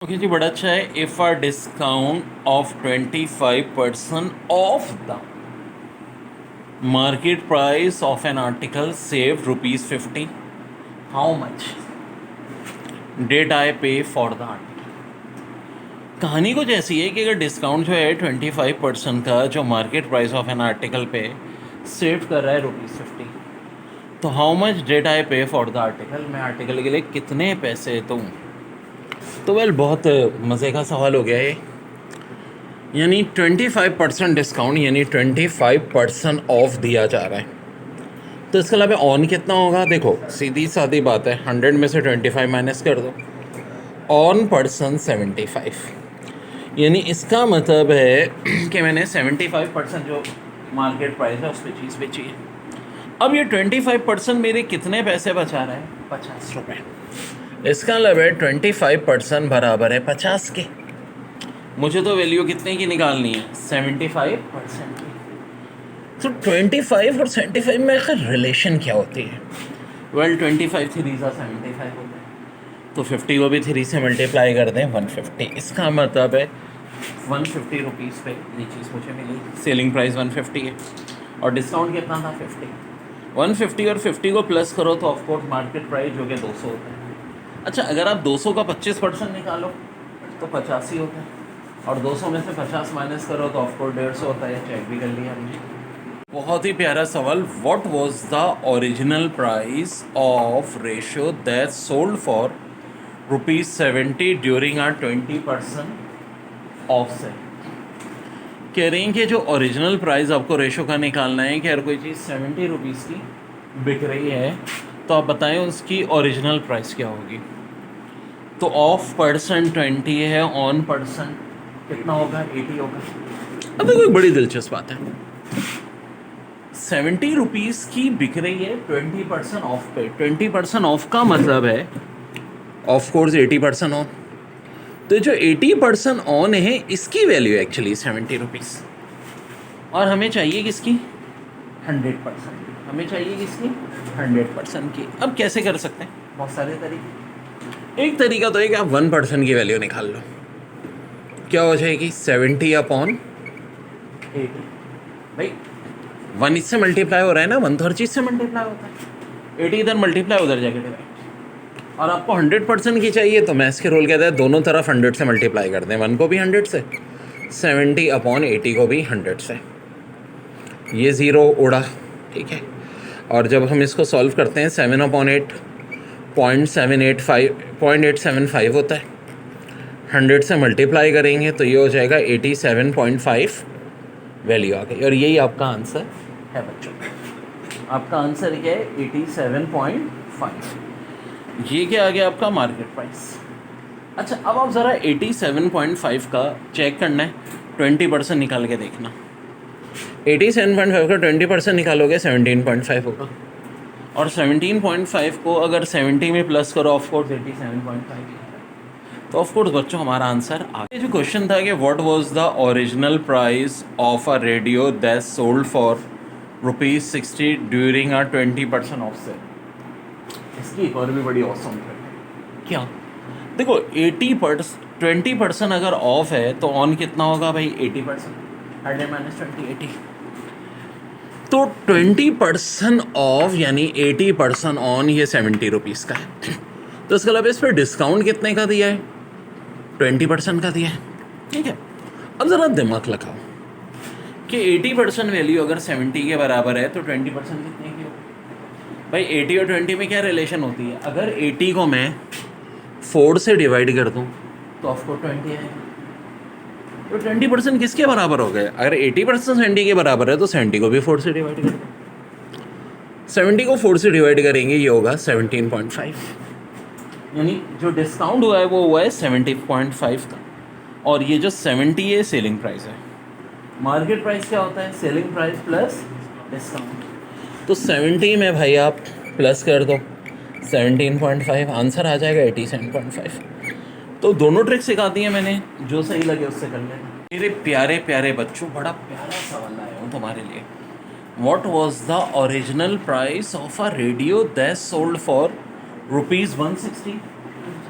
Okay जी, बड़ा अच्छा है। If a discount of 25% of the market price of an article save ₹50, how much did I pay for the article. कहानी कुछ ऐसी है कि अगर डिस्काउंट जो है 25% का जो market price of an article पे सेव कर रहा है ₹50, तो how much did I pay for the article, मैं आर्टिकल के लिए कितने पैसे दूँ। तो वेल बहुत मज़े का सवाल हो गया ये। यानी 25% डिस्काउंट यानी 25% ऑफ दिया जा रहा है। तो इसके अलावा ऑन कितना होगा, देखो सीधी सादी बात है, 100 में से 25 माइनस कर दो, ऑन पर्सन 75। यानी इसका मतलब है कि मैंने 75% जो मार्केट प्राइस है उस पर चीज़ बेची है। अब ये 25% मेरे कितने पैसे बचा रहा है, 50 रुपये। इसका मतलब है 25% बराबर है 50 के। मुझे तो वैल्यू कितने की निकालनी है, 75% की। तो 25 और 75 में आखिर रिलेशन क्या होती है। वेल 25 3 सा 75 होता है, तो 50 को भी 3 से मल्टीप्लाई कर दें 150। इसका मतलब है 150 रुपीज़ पे ये चीज़ मुझे मिली। सेलिंग प्राइस 150 है और डिस्काउंट कितना था 50। 150 और 50 को प्लस करो तो ऑफकोर्स मार्केट प्राइस जो कि 200 होता है। अच्छा, अगर आप 200 का 25% निकालो तो 85 होता है, और 200 में से 50 माइनस करो तो ऑफकोर्स 150 होता है। चेक भी कर लिया हमने। बहुत ही प्यारा सवाल। What was the original price of radio that sold for ₹70 during are 20% off sale. कह रही हैं कि जो ओरिजिनल प्राइस आपको रेशो का निकालना है कि अगर कोई चीज़ 70 रुपीज़ की बिक रही है तो आप बताएं उसकी ओरिजिनल प्राइस क्या होगी। तो ऑफ पर्सन 20 है, ऑन पर्सन कितना होगा, 80 होगा। अब देखो एक बड़ी दिलचस्प बात है, 70 रुपीज़ की बिक रही है 20% ऑफ पे। 20% ऑफ का मतलब है ऑफ कोर्स 80% ऑन। तो जो 80% ऑन है इसकी वैल्यू एक्चुअली 70 रुपीज़, और हमें चाहिए किसकी, 100% की। हमें चाहिए किसकी, 100% की। अब कैसे कर सकते हैं, बहुत सारे तरीके। एक तरीका तो है कि आप 1% की वैल्यू निकाल लो। क्या हो जाएगी, 70 अपॉन 80। भाई 1 इससे मल्टीप्लाई हो रहा है ना, 1 तो हर चीज़ से मल्टीप्लाई होता है। 80 इधर मल्टीप्लाई उधर जाके डिवाइड। और आपको 100% की चाहिए तो मैथ्स के रूल कहता है दोनों तरफ 100 से मल्टीप्लाई कर दें। 1 को भी 100 से, 70 अपॉन 80 को भी 100 से। ये ज़ीरो उड़ा, ठीक है। और जब हम इसको सॉल्व करते हैं 7 अपॉन 8 0.875 होता है। 100 से मल्टीप्लाई करेंगे तो ये हो जाएगा 87.5 वैल्यू आ गई। और यही आपका आंसर है बच्चों। आपका आंसर क्या है, 87.5। ये क्या आ गया आपका मार्केट प्राइस। अच्छा, अब आप ज़रा 87.5 का चेक करना है, 20% निकाल के देखना। 87.5 का 20% निकालोगे 17.5 होगा, और 17.5 को अगर 70 में प्लस करो ऑफकोर्स 87.5। तो ऑफकोर्स बच्चों हमारा आंसर आ गया। जो क्वेश्चन था कि what was the original price of a radio that sold for ₹60 during a 20% off sale. इसकी एक और भी बड़ी ऑसम है। क्या, देखो 20% अगर ऑफ है तो ऑन कितना होगा भाई, 80%। 100 माइनस 20, 80। तो 20% ऑफ यानी 80% ऑन, ये 70 रुपीज़ का है। तो इसका मतलब इस पर डिस्काउंट कितने का दिया है, 20% का दिया है, ठीक है। अब ज़रा दिमाग लगाओ कि 80% वैल्यू अगर 70 के बराबर है तो 20% कितने की होगी। भाई 80 और 20 में क्या रिलेशन होती है, अगर 80 को मैं 4 से डिवाइड कर दूँ तो ऑफको 20 आएगा। तो 20% किसके बराबर हो गए, अगर 80% 70 के बराबर है तो 70 को भी 4 से डिवाइड कर दो। 70 को 4 से डिवाइड करेंगे, ये होगा 17.5। यानी जो डिस्काउंट हुआ है वो हुआ है 70.5 का, और ये जो 70 है सेलिंग प्राइस है। मार्केट प्राइस क्या होता है, सेलिंग प्राइस प्लस डिस्काउंट। तो 70 में भाई आप प्लस कर दो 17.5, आंसर आ जाएगा 87.5। तो दोनों ट्रिक सिखा दी हैं मैंने, जो सही लगे उससे कर लेना। मेरे प्यारे प्यारे बच्चों, बड़ा प्यारा सवाल लाया हूँ तुम्हारे लिए। What was the original price of a radio that sold for ₹160?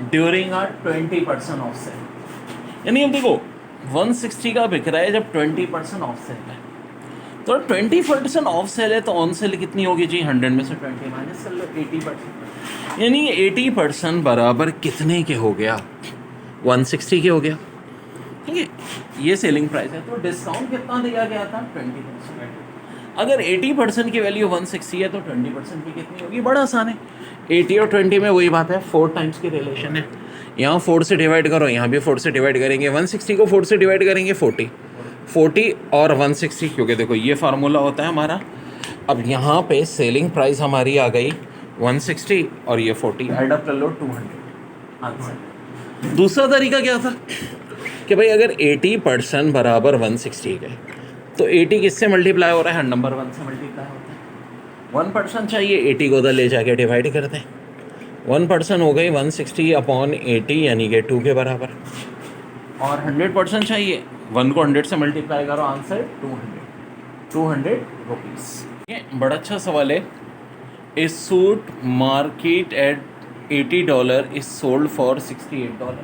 During a 20% off sale. यानी अब देखो 160 का बिक रहा है जब 20% ऑफ सेल है, तो 20% ऑफ सेल है तो ऑन सेल कितनी होगी जी, 100 में से 20 माइनस कर लो, 80%। यानी 80% बराबर कितने के हो गया, 160 के हो गया। ठीक है, ये सेलिंग प्राइस है। तो डिस्काउंट कितना दिया गया था, 20%। अगर 80% की वैल्यू 160 है तो 20% की कितनी होगी, बड़ा आसान है। 80 और 20 में वही बात है, 4 टाइम्स की रिलेशन है। यहाँ 4 से डिवाइड करो, यहाँ भी 4 से डिवाइड करेंगे, 160 को 4 से डिवाइड करेंगे 40 और 160, क्योंकि देखो ये फार्मूला होता है हमारा। अब यहाँ पे सेलिंग प्राइस हमारी आ गई 160 और ये 40, ऐड अप कर लो 200 आंसर। दूसरा तरीका क्या था कि भाई अगर 80% बराबर 160 के, तो 80 किससे मल्टीप्लाई हो रहा है, नंबर 1 से मल्टीप्लाई होता है। 1% चाहिए, 80 को उधर ले जाके डिवाइड कर दें, 1% हो गई 160 अपॉन 80 यानी कि 2 के बराबर। और 100% चाहिए, 1 को 100 से मल्टीप्लाई करो, आंसर 200 रुपीज़। ये बड़ा अच्छा सवाल है। ए suit market at $80 is sold for $68,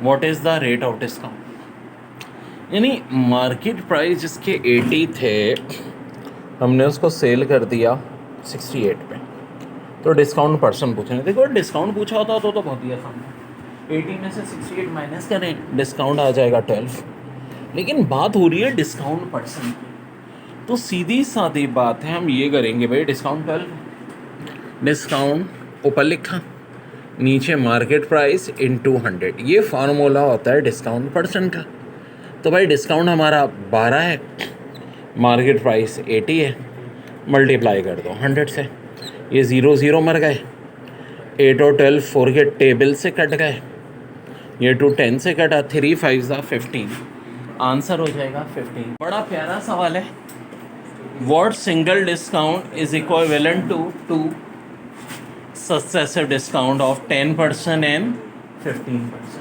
what is the rate of discount. यानी मार्केट प्राइस जिसके 80 थे, हमने उसको सेल कर दिया 68 पे, तो डिस्काउंट परसेंट पूछे। देखो डिस्काउंट पूछा होता तो बहुत ही आसान है, 80 में से 68 माइनस करें, डिस्काउंट आ जाएगा 12। लेकिन बात हो रही है डिस्काउंट परसेंट की, तो सीधी सादी बात है, हम ये करेंगे भाई डिस्काउंट 12, डिस्काउंट ऊपर लिखा, नीचे मार्केट प्राइस इनटू 100, ये फार्मूला होता है डिस्काउंट परसेंट का। तो भाई डिस्काउंट हमारा 12 है, मार्केट प्राइस 80 है, मल्टीप्लाई कर दो 100 से, ये 0 0 मर गए, 8 और 12 4 के टेबल से कट गए, ये 2 10 से कटा, 3 5 15, आंसर हो जाएगा 15। बड़ा प्यारा सवाल है। What single discount is equivalent to 2 successive discount of 10% and 15%।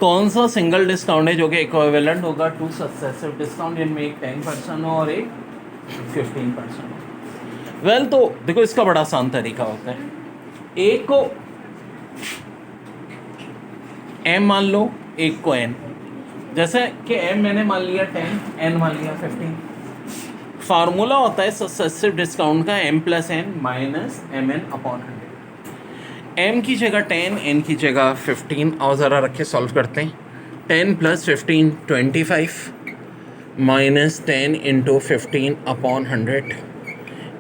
कौन सा सिंगल डिस्काउंट है जो कि इक्विवेलेंट होगा 2 सक्सेसिव डिस्काउंट, जिनमें एक 10% हो और एक 15% हो। वेल तो देखो इसका बड़ा आसान तरीका होता है, एक को m मान लो, एक को n, जैसे कि m मैंने मान लिया 10, n मान लिया 15। फार्मूला होता है सक्सेसिव डिस्काउंट का m plus n minus mn upon 100। m की जगह 10, n की जगह 15, और ज़रा रख के सॉल्व करते हैं। 10 प्लस 15 25 माइनस 10 इंटू 15 अपॉन 100,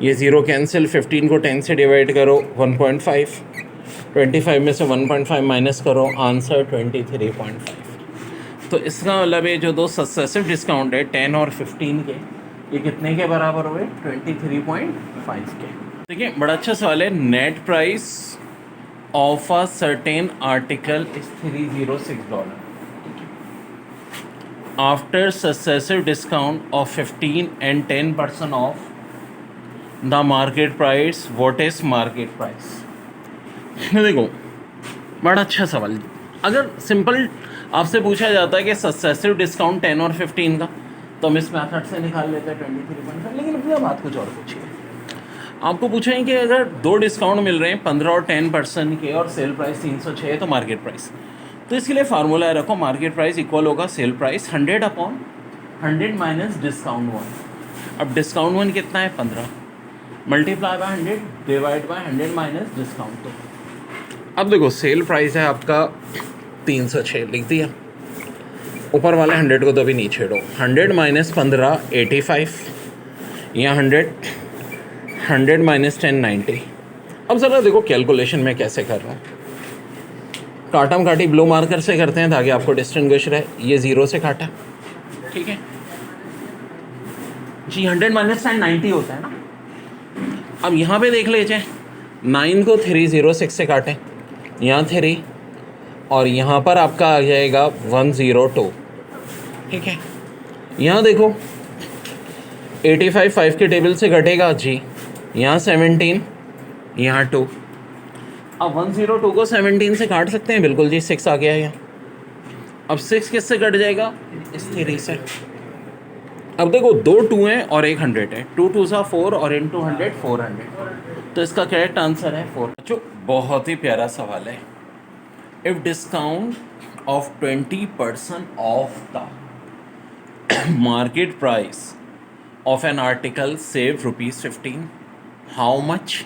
ये 0 कैंसिल, 15 को 10 से डिवाइड करो 1.5, 25 में से 1.5 माइनस करो, आंसर 23.5। तो इसका मतलब है जो दो सक्सेसिव डिस्काउंट है 10 और 15 के, ये कितने के बराबर हुए, 23.5 के। देखिए बड़ा अच्छा सवाल है। Net price of a certain article is $306 after successive discount of 15 and 10% of the market price, what is market price. देखो बड़ा अच्छा सवाल। अगर सिंपल आपसे पूछा जाता है कि सक्सेसिव डिस्काउंट 10 और 15 का, तो हम इस मेथड से निकाल लेते हैं 23.5। लेकिन भैया बात कुछ और पूछिए, आपको पूछें कि अगर दो डिस्काउंट मिल रहे हैं 15 और 10% के और सेल प्राइस 306 है तो मार्केट प्राइस, तो इसके लिए फार्मूला रखो, मार्केट प्राइस इक्वल होगा sale price 100 upon 100 minus discount 1। अब डिस्काउंट 1 कितना है, 15, multiply by 100 divide by 100 minus discount 2। अब देखो सेल प्राइस है आपका 306, लिख दिया, ऊपर वाले 100 को तो अभी नहीं छेड़ो, 100 माइनस 15 85, यहाँ 100 माइनस 10 90। अब ज़रा देखो कैलकुलेशन में कैसे कर रहा हूँ, काटम काटी ब्लू मार्कर से करते हैं ताकि आपको डिस्टिंग्विश रहे। ये 0 से काटा, ठीक है जी, 100 माइनस 10 90 होता है ना। अब यहाँ पे देख लीजिए, 9 को 306 से काटें, यहाँ 3, और यहाँ पर आपका आ जाएगा 102, ठीक है। यहाँ देखो 85 5 के टेबल से घटेगा जी, यहाँ 17, यहाँ 2। अब 102 को 17 से काट सकते हैं, बिल्कुल जी, 6 आ गया यहाँ। अब 6 किससे कट जाएगा, इस 3 से। अब देखो 2 2 हैं और एक 100 है, 2 2 सा 4 और इंटू 100 400, तो इसका करेक्ट आंसर है 4। जो बहुत ही प्यारा सवाल है, if discount of 20% of the market price of an article save ₹15, how much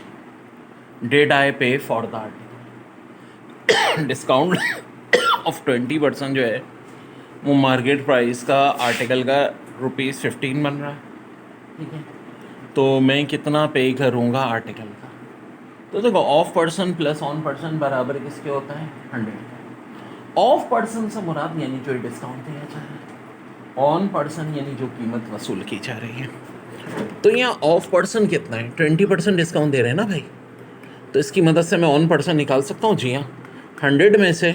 did I pay for the article. Discount of 20% जो है वो मार्केट प्राइस का आर्टिकल का ₹15 बन रहा है, ठीक है। तो मैं कितना पे करूँगा आर्टिकल का? तो देखो, of person plus on person बराबर किसके होता है? 100। ऑफ पर्सन से मुराद यानी जो डिस्काउंट दिया जा रहा है, ऑन पर्सन यानी जो कीमत वसूल की जा रही है। तो यहाँ ऑफ पर्सन कितना है? 20% डिस्काउंट दे रहे हैं ना भाई, तो इसकी मदद से मैं ऑन पर्सन निकाल सकता हूँ। जी हाँ, 100 में से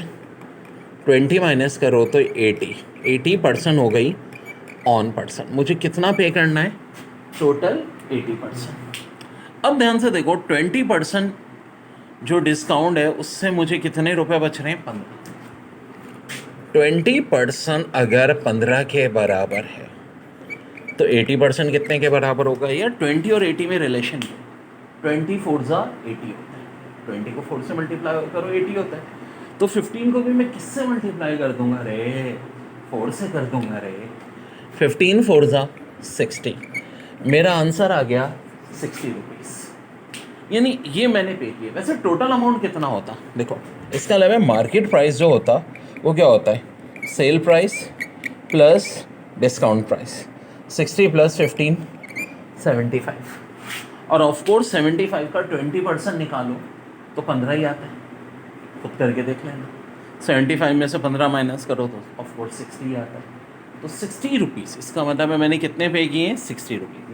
20 माइनस करो तो 80% हो गई ऑन पर्सन। मुझे कितना पे करना है? टोटल 80%। अब ध्यान से देखो, 20% जो डिस्काउंट है उससे मुझे कितने रुपए बच रहे हैं? 15। 20% अगर 15 के बराबर है तो 80% कितने के बराबर होगा? यार 20 और 80 में रिलेशन है, 20 4 ज़ा 80 होता है, 20 को 4 से मल्टीप्लाई करो 80 होता है। तो 15 को भी मैं किससे मल्टीप्लाई कर दूंगा रे? 4 से कर दूंगा रे। 15 4 ज़ा 60, मेरा आंसर आ गया 60 रुपीज़। यानी ये मैंने पे किया। वैसे टोटल अमाउंट कितना होता? देखो, इसका अलावा मार्केट प्राइस जो होता वो क्या होता है? Sale price plus discount price. 60 plus 15 75। और ऑफ कोर्स 75 का 20% निकालो तो 15 ही आता है। खुद करके देख लेना। 75 में से 15 माइनस करो तो ऑफ कोर्स 60 ही आता है। तो 60 रुपीज़, इसका मतलब है मैंने कितने पे किए हैं? 60 रुपीज़।